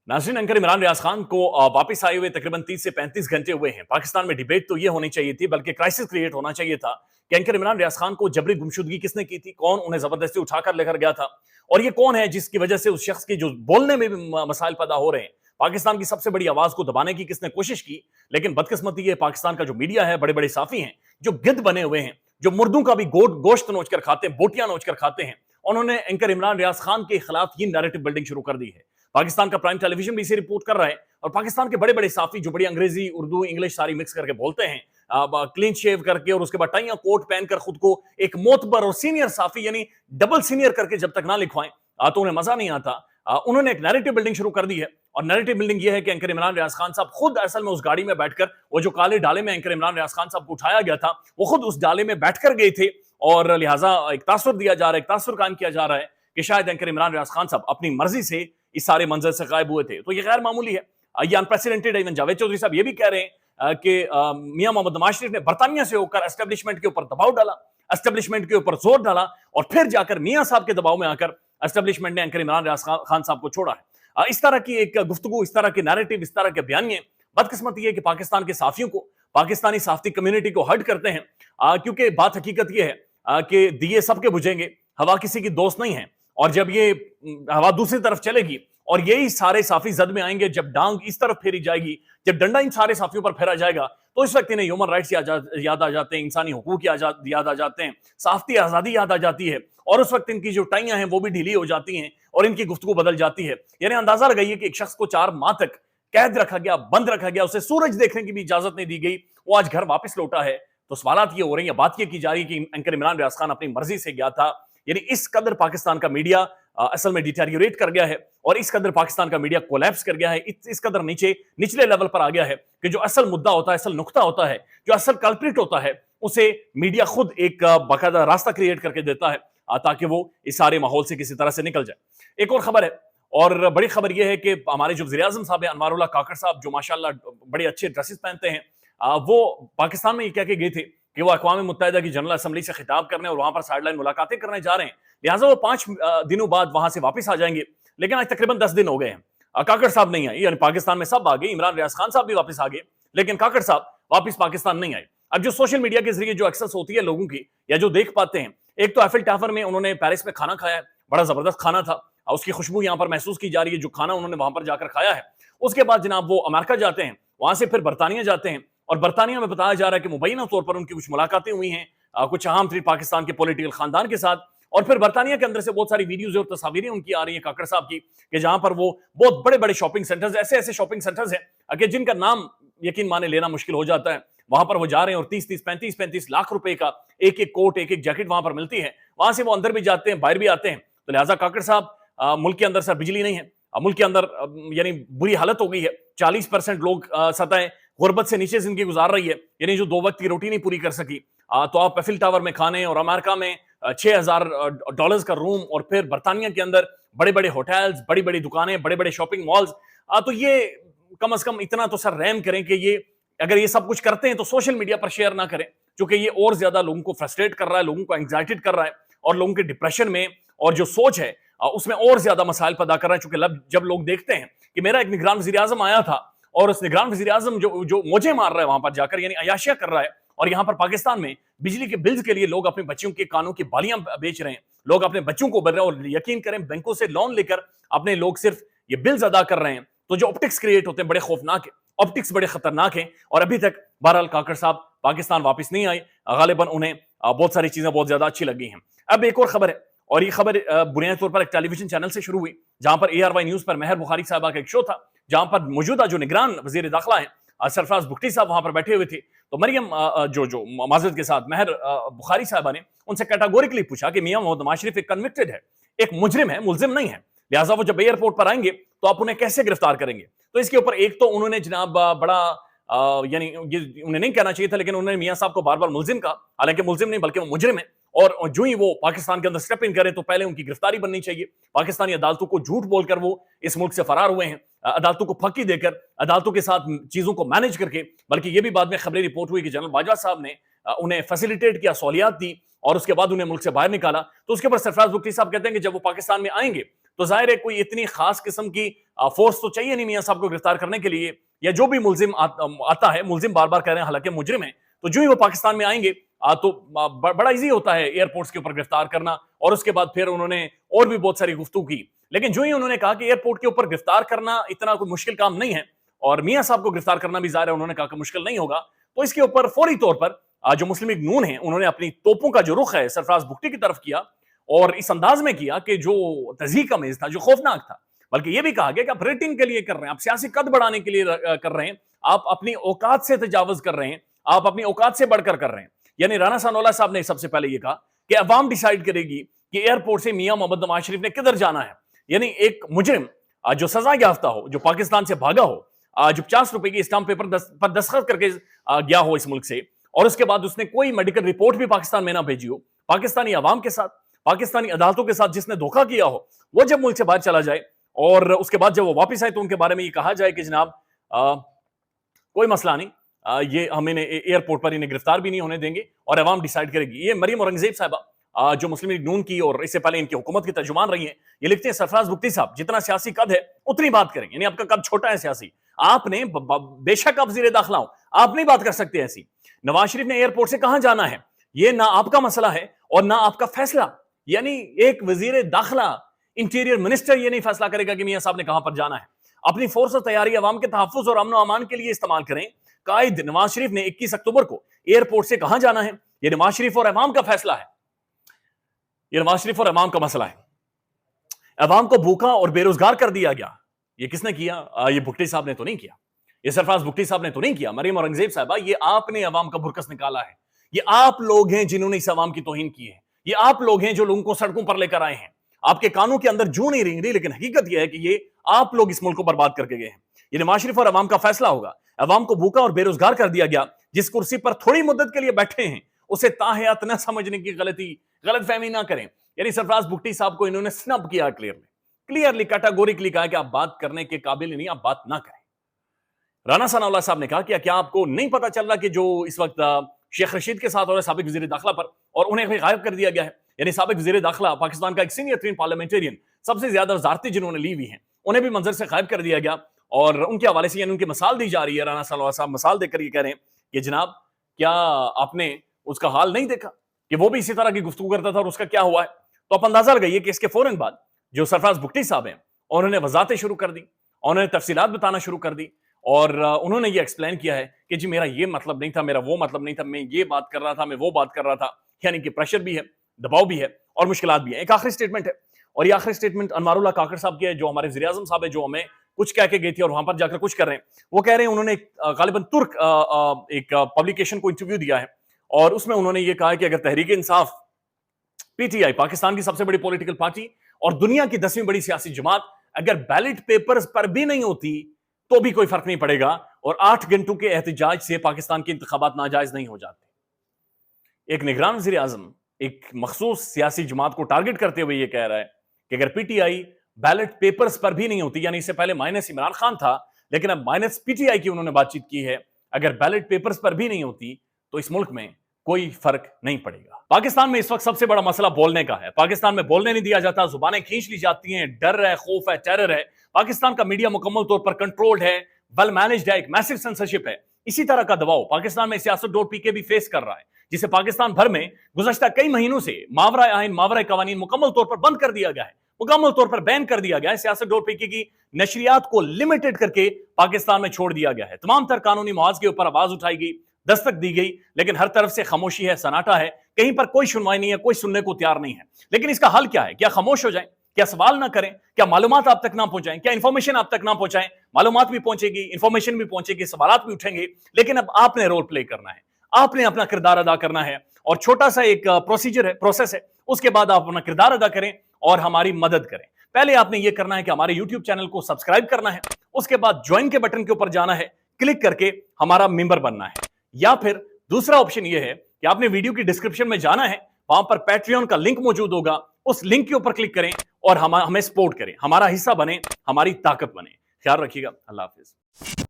नाज़रीन, एंकर इमरान रियाज खान को वापस आए हुए तकरीबन 30 से 35 घंटे हुए हैं। पाकिस्तान में डिबेट तो ये होनी चाहिए थी, बल्कि क्राइसिस क्रिएट होना चाहिए था कि एंकर इमरान रियाज खान को जबरी गुमशुदगी किसने की थी, कौन उन्हें जबरदस्ती उठाकर लेकर गया था, और ये कौन है जिसकी वजह से उस शख्स की जो बोलने में भी मसाइल पैदा हो रहे हैं। पाकिस्तान की सबसे बड़ी आवाज को दबाने की किसने कोशिश की, लेकिन बदकिस्मती ये पाकिस्तान का जो मीडिया है, बड़े बड़े साफी हैं जो गिद्ध बने हुए हैं, जो मुर्दों का भी गोश्त नोच कर खाते हैं, बोटियां नोच कर खाते हैं, उन्होंने एंकर इमरान रियाज खान के खिलाफ ये नैरेटिव बिल्डिंग शुरू कर दी है। पाकिस्तान का प्राइम टेलीविजन भी इसे रिपोर्ट कर रहा है, और पाकिस्तान के बड़े बड़े साफी जो बड़ी अंग्रेजी, उर्दू, इंग्लिश सारी मिक्स करके बोलते हैं, क्लीन शेव करके और उसके बाद टाइयां कोट पहनकर खुद को एक मोतबर और सीनियर साफी यानी डबल सीनियर करके जब तक ना लिखवाएं तो उन्हें मजा नहीं आता। उन्होंने एक नैरेटिव बिल्डिंग शुरू कर दी है, और नैरेटिव बिल्डिंग यह है कि एंकर इमरान रियाज खान साहब खुद असल में उस गाड़ी में बैठकर, वो जो काले डाले में एंकर इमरान रियाज खान साहब को उठाया गया था, वो खुद उस डाले में बैठकर गए थे, और लिहाजा एक तासुर दिया जा रहा है, एक तासुर कायम किया जा रहा है कि शायद एंकर इमरान रियाज खान साहब अपनी मर्जी से इस सारे मंजर से गायब हुए थे। तो ये गैर मामूली है, ये अनप्रेसिडेंटेड है। इवन जावेद चौधरी साहब ये भी कह रहे हैं कि मियां मोहम्मद नवाज शरीफ ने बरतानिया से होकर एस्टेब्लिशमेंट के ऊपर दबाव डाला, एस्टेब्लिशमेंट के ऊपर जोर डाला, और फिर जाकर मियां साहब के दबाव में आकर एस्टेब्लिशमेंट ने एंकर इमरान रियाज खान साहब को छोड़ा है। इस तरह की एक गुफ्तगू, इस तरह के नैरेटिव, इस तरह के बयानिए, बदकिस्मती है कि पाकिस्तान के साफियों को, पाकिस्तानी साफी कम्युनिटी को हर्ट करते हैं, क्योंकि बात हकीकत यह है कि दिए सबके बुझेंगे, हवा किसी की दोस्त नहीं है। और जब ये हवा दूसरी तरफ चलेगी और यही सारे साफी जद में आएंगे, जब डांग इस तरफ फेरी जाएगी, जब डंडा इन सारे साफियों पर फेरा जाएगा, तो इस वक्त इन्हें ह्यूमन राइट्स याद आ जाते हैं, इंसानी हुकूक याद आ जाते हैं, साफ्ती आजादी याद आ जाती है, और उस वक्त इनकी जो टाइयां हैं वो भी ढीली हो जाती हैं और इनकी गुफ्तगू बदल जाती है। यानी अंदाजा लगाइए कि एक शख्स को 4 माह तक कैद रखा गया, बंद रखा गया, उसे सूरज देखने की भी इजाजत नहीं दी गई, वो आज घर वापस लौटा है। तो सवालात ये हो रही है, बात ये की जा रही है कि एंकर इमरान रियाज खान अपनी मर्जी से गया था। यानी इस कदर पाकिस्तान का मीडिया असल में डिटेरियोरेट कर गया है, और इस कदर पाकिस्तान का मीडिया कोलैप्स कर गया है, इस कदर निचले लेवल पर आ गया है कि जो असल मुद्दा होता है, असल नुक्ता होता है, जो असल कल्प्रिट होता है, उसे मीडिया खुद एक बाकायदा रास्ता क्रिएट करके देता है ताकि वो इस सारे माहौल से किसी तरह से निकल जाए। एक और खबर है, और बड़ी खबर यह है कि हमारे जो वज़ीर आज़म साहब हैं, अनवारुल्लाह काकड़ साहब, जो माशाल्लाह बड़े अच्छे ड्रेसेस पहनते हैं, वो पाकिस्तान में ये कह के गए थे कि वो अक़वाम मुत्तहिदा की जनरल असम्बली से खिताब करने और वहां पर साइडलाइन मुलाकातें करने जा रहे हैं, लिहाजा वो 5 दिनों बाद वहां से वापस आ जाएंगे। लेकिन आज तकरीबन 10 दिन हो गए हैं, काकड़ साहब नहीं आए। यानी पाकिस्तान में सब आ गए, इमरान रियाज खान साहब भी वापस आ गए, लेकिन काकड़ साहब वापस पाकिस्तान नहीं आए। अब जो सोशल मीडिया के जरिए जो एक्सेस होती है लोगों की, या जो देख पाते हैं, एक तो एफिल टावर में उन्होंने पेरिस में खाना खाया है, बड़ा जबरदस्त खाना था, उसकी खुशबू यहाँ पर महसूस की जा रही है, जो खाना उन्होंने वहां पर जाकर खाया है। उसके बाद जनाब वो अमेरिका जाते हैं, वहां से फिर बरतानिया जाते हैं, और बरतानिया में बताया जा रहा है कि मुबैना तौर पर उनकी कुछ मुलाकातें हुई हैं कुछ अहम तरीन पाकिस्तान के पॉलिटिकल खानदान के साथ, और फिर बरतानिया के अंदर से बहुत सारी वीडियोज और तस्वीरें उनकी आ रही हैं काकड़ साहब की, कि जहां पर वो बहुत बड़े बड़े शॉपिंग सेंटर्स, ऐसे ऐसे शॉपिंग सेंटर्स हैं कि जिनका नाम यकीन माने लेना मुश्किल हो जाता है, वहां पर वो जा रहे हैं, और 30-30, 35-35 लाख रुपए का एक एक कोट, एक एक जैकेट वहां पर मिलती है। वहां से वो अंदर भी जाते हैं, बाहर भी आते हैं। तो लिहाजा काकड़ साहब, मुल्क के अंदर सर बिजली नहीं है, मुल्क के अंदर यानी बुरी हालत हो गई है, 40% लोग सतह गुर्बत से नीचे जिंदगी गुजार रही है, यानी जो 2 वक्त की रोटी नहीं पूरी कर सकी। तो आप एफिल टावर में खाने, और अमेरिका में $6,000 का रूम, और फिर बरतानिया के अंदर बड़े बड़े होटल्स, बड़ी बड़ी दुकानें, बड़े बड़े शॉपिंग मॉल्स। तो ये कम से कम इतना तो सर रहम करें कि ये अगर ये सब कुछ करते हैं तो सोशल मीडिया पर शेयर ना करें, क्योंकि ये और ज्यादा लोगों को फ्रस्ट्रेट कर रहा है, लोगों को एंग्जाइटेड कर रहा है, और लोगों के डिप्रेशन में और जो सोच है उसमें और ज्यादा मसाइल पैदा कर रहा है। चूंकि जब लोग देखते हैं कि मेरा एक निगरान वज़ीर आज़म आया था, और उस निगरान वज़ीर आज़म जो मुझे मार रहा है वहां पर जाकर, यानी अयाशिया कर रहा है, और यहाँ पर पाकिस्तान में बिजली के बिल्स के लिए लोग अपने बच्चों के कानों की बालियां बेच रहे हैं, लोग अपने बच्चों को भर रहे हैं, और यकीन करें बैंकों से लोन लेकर अपने लोग सिर्फ ये बिल्स अदा कर रहे हैं। तो जो ऑप्टिक्स क्रिएट होते हैं बड़े खौफनाक है, ऑप्टिक्स बड़े खतरनाक हैं, और अभी तक बहरहाल काकड़ साहब पाकिस्तान वापस नहीं आए। गालिबन उन्हें बहुत सारी चीजें बहुत ज्यादा अच्छी लगी हैं। अब एक और खबर है, और ये खबर बुनियादी तौर पर एक टेलीविजन चैनल से शुरू हुई, जहां पर ARY न्यूज पर महर बुखारी साहबा का एक शो था, जहां पर मौजूदा जो निगरान वजीर दाखिला है सरफराज बुख्ती साहब वहां पर बैठे हुए थे। तो मरियम जो माजरत के साथ महर बुखारी साहबा ने उनसे कैटेगोरिकली पूछा कि मियां मोहम्मद नवाज शरीफ एक कन्विक्टेड है, एक मुजरिम है, मुलजिम नहीं है, लिहाजा वो जब एयरपोर्ट पर आएंगे तो आप उन्हें कैसे गिरफ्तार करेंगे। तो इसके ऊपर एक तो उन्होंने जनाब बड़ा यानी उन्हें नहीं कहना चाहिए था, लेकिन उन्होंने मियां साहब को बार बार मुलजिम कहा, हालांकि मुलजिम नहीं बल्कि वो मुजरिम है, और जो ही वो पाकिस्तान के अंदर स्टेप इन करें तो पहले उनकी गिरफ्तारी बननी चाहिए। पाकिस्तानी अदालतों को झूठ बोलकर वो इस मुल्क से फरार हुए हैं, अदालतों को फकी देकर, अदालतों के साथ चीजों को मैनेज करके। बल्कि ये भी बाद में खबरें रिपोर्ट हुई कि जनरल बाजवा साहब ने उन्हें फैसिलिटेट किया, सहूलियात दी, और उसके बाद उन्हें मुल्क से बाहर निकाला। तो उसके ऊपर सरफराज बुख्ती साहब कहते हैं कि जब वो पाकिस्तान में आएंगे तो जाहिर है कोई इतनी खास किस्म की फोर्स तो चाहिए नहीं मियां साहब को गिरफ्तार करने के लिए, या जो भी मुलजिम आता है, मुलजिम बार बार कह रहे हैं हालांकि मुजरिम है, तो जो ही वो पाकिस्तान में आएंगे तो बड़ा इजी होता है एयरपोर्ट्स के ऊपर गिरफ्तार करना। और उसके बाद फिर उन्होंने और भी बहुत सारी गुफ्तगू की, लेकिन जो ही उन्होंने कहा कि एयरपोर्ट के ऊपर गिरफ्तार करना इतना कोई मुश्किल काम नहीं है और मियां साहब को गिरफ्तार करना भी ज़ाहिर है उन्होंने कहा कि मुश्किल नहीं होगा, तो इसके ऊपर फौरी तौर पर जो मुस्लिम लीग नून है उन्होंने अपनी तोपों का जो रुख है सरफराज भुट्टी की तरफ किया, और इस अंदाज में किया कि जो तज़हीक का मेज था, जो खौफनाक था, बल्कि यह भी कहा गया कि आप रेटिंग के लिए कर रहे हैं, आप सियासी कद बढ़ाने के लिए कर रहे हैं, आप अपनी औकात से तजावुज कर रहे हैं, आप अपनी औकात से बढ़कर कर रहे हैं। यानी राना सनाउल्लाह साहब ने सबसे पहले यह कहा कि अवाम डिसाइड करेगी कि एयरपोर्ट से मियां मोहम्मद नवाज शरीफ ने किधर जाना है। यानी एक मुजरिम जो सजा याफ्ता हो, जो पाकिस्तान से भागा हो, जो 50 रुपए की स्टाम्प पेपर पर दस्तखत करके गया हो इस मुल्क से, और उसके बाद उसने कोई मेडिकल रिपोर्ट भी पाकिस्तान में ना भेजी हो, पाकिस्तानी अवाम के साथ, पाकिस्तानी अदालतों के साथ जिसने धोखा किया हो, वो जब मुल्क से बाहर चला जाए और उसके बाद जब वो वापस आए तो उनके बारे में ये कहा जाए कि जनाब कोई मसला नहीं, ये हम इन्हें एयरपोर्ट पर इन्हें गिरफ्तार भी नहीं होने देंगे और अवाम डिसाइड करेगी। ये मरियम औरंगजेब साहिबा जो मुस्लिम लीग नून की और इससे पहले इनकी हुकूमत की तर्जुमान रही हैं, ये लिखते हैं सरफराज भुट्टी साहब जितना सियासी कद है उतनी बात करें, यानी आपका कद छोटा है सियासी, आपने बेशक आप वज़ीर दाखिला हो, आप नहीं बात कर सकते ऐसी। नवाज शरीफ ने एयरपोर्ट से कहां जाना है ये ना आपका मसला है और ना आपका फैसला, यानी एक वज़ीर दाखिला, इंटीरियर मिनिस्टर ये नहीं फैसला करेगा कि मियां साहब ने कहां पर जाना है। अपनी फोर्स और तैयारी अवाम के तहफ्फुज़ और अमन व अमान के लिए इस्तेमाल करें। कायद नवाज शरीफ ने 21 अक्टूबर को एयरपोर्ट से कहां जाना है ये नवाज शरीफ और अवाम का फैसला है, ये नवाज शरीफ और अवाम का मसला है। अवाम को भूखा और बेरोजगार कर दिया गया, ये किसने किया? ये भुट्टी साहब ने तो नहीं किया, ये सरफराज भुट्टी साहब ने तो नहीं किया। मरियम औरंगजेब साहबा, ये आपने अवाम का बुरकस निकाला है, ये आप लोग हैं जिन्होंने इस अवाम की तौहीन की है, ये आप लोग हैं जो लोगों को सड़कों पर लेकर आए हैं। आपके कानों के अंदर जूं नहीं रेंग रही, लेकिन हकीकत यह है कि ये आप लोग इस मुल्क को बर्बाद करके गए हैं। ये नवाज शरीफ और अवाम का फैसला होगा। अवाम को भूखा और बेरोजगार कर दिया गया, जिस कुर्सी पर थोड़ी मुद्दत के लिए बैठे हैं उसे ताहयात न समझने की गलत फहमी ना करें। यानी सरफराज भुट्टी साहब को इन्होंने स्नब किया, क्लियरली कैटेगोरिकली कहा कि आप बात करने के काबिल नहीं, आप बात ना करें। राना सनाउल्लाह साहब ने कहा कि क्या आपको नहीं पता चल रहा कि जो इस वक्त शेख रशीद के साथ हो रहा है साबिक वज़ीर दाखिला पर, और उन्हें भी गायब कर दिया गया है। यानी साबिक वज़ीर दाखिला पाकिस्तान का एक सीनियर तरीन पार्लियामेंटेरियन, सबसे ज्यादा वज़ारतें जिन्होंने ली हुई हैं, उन्हें भी मंजर से गायब कर दिया गया। और उनके हवाले से यानी उनकी मिसाल दी जा रही है। राना सनाउल्लाह साहब मिसाल देकर ये कह रहे हैं कि जनाब क्या आपने उसका हाल नहीं देखा कि वो भी इसी तरह की गुफ्तगू करता था और उसका क्या हुआ है। तो आप अंदाजा लगाइए कि इसके फौरन बाद जो सरफराज भुट्टी साहब हैं उन्होंने वजाहतें शुरू कर दी, उन्होंने तफसीलात बताना शुरू कर दी, और उन्होंने ये एक्सप्लेन किया है कि जी मेरा ये मतलब नहीं था, मेरा वो मतलब नहीं था, मैं ये बात कर रहा था, मैं वो बात कर रहा था। यानी कि प्रेशर भी है, दबाव भी है और मुश्किलात भी है। एक आखिरी स्टेटमेंट है, और ये आखिरी स्टेटमेंट अनवारुल्लाह काकड़ साहब की है, जो हमारे वज़ीर आज़म साहब है, जो हमें कुछ कह के गई थी और वहां पर जाकर कुछ कर रहे हैं। वो कह रहे हैं, उन्होंने गालिबन तुर्क एक पब्लिकेशन को इंटरव्यू दिया है और उसमें उन्होंने ये कहा कि अगर तहरीक इंसाफ, पीटीआई, पाकिस्तान की सबसे बड़ी पॉलिटिकल पार्टी और दुनिया की 10वीं बड़ी सियासी जमात, अगर बैलेट पेपर्स पर भी नहीं होती तो भी कोई फर्क नहीं पड़ेगा और 8 घंटों के एहतजाज से पाकिस्तान के इंतखाबात नाजायज नहीं हो जाते। एक निगरान वज़ीर आज़म एक मखसूस सियासी जमात को टारगेट करते हुए ये कह रहा है कि अगर पीटीआई बैलेट पेपर्स पर भी नहीं होती, यानी इससे पहले माइनस इमरान खान था लेकिन अब माइनस पीटीआई की उन्होंने बातचीत की है, अगर बैलेट पेपर्स पर भी नहीं होती तो इस मुल्क में कोई फर्क नहीं पड़ेगा। पाकिस्तान में इस वक्त सबसे बड़ा मसला बोलने का है। पाकिस्तान में बोलने नहीं दिया जाता, जुबानें खींच ली जाती हैं, डर है, खौफ है, टेरर है। पाकिस्तान का मीडिया मुकम्मल तौर पर कंट्रोल्ड है, वेल मैनेज्ड है, एक मैसिव सेंसरशिप है। इसी तरह का दबाव पाकिस्तान में सियासत.pk भी फेस कर रहा है, जिसे पाकिस्तान भर में गुज़श्ता कई महीनों से मावरा आइन, मावरा कवानीन मुकम्मल तौर पर बंद कर दिया गया है, मुकम्मल तौर पर बैन कर दिया गया है। सियासत.pk की नशरियात को लिमिटेड करके पाकिस्तान में छोड़ दिया गया है। तमाम तर कानूनी मुआवजे के ऊपर आवाज उठाई गई, दस्तक दी गई, लेकिन हर तरफ से खामोशी है, सन्नाटा है, कहीं पर कोई सुनवाई नहीं है, कोई सुनने को तैयार नहीं है। लेकिन इसका हल क्या है? क्या खामोश हो जाएं? क्या सवाल ना करें? क्या मालूमात आप तक ना पहुंचाएं? क्या इंफॉर्मेशन आप तक ना पहुंचाएं? मालूमात भी पहुंचेगी, इंफॉर्मेशन भी पहुंचेगी, सवालात भी उठेंगे, लेकिन अब आपने रोल प्ले करना है, आपने अपना किरदार अदा करना है। और छोटा सा एक प्रोसीजर है, प्रोसेस है, उसके बाद आप अपना किरदार अदा करें और हमारी मदद करें। पहले आपने ये करना है कि हमारे यूट्यूब चैनल को सब्सक्राइब करना है, उसके बाद ज्वाइन के बटन के ऊपर जाना है, क्लिक करके हमारा मेंबर बनना है। या फिर दूसरा ऑप्शन यह है कि आपने वीडियो की डिस्क्रिप्शन में जाना है, वहां पर पैट्रियन का लिंक मौजूद होगा, उस लिंक के ऊपर क्लिक करें और हमें सपोर्ट करें, हमारा हिस्सा बने, हमारी ताकत बने। ख्याल रखिएगा। अल्लाह हाफिज।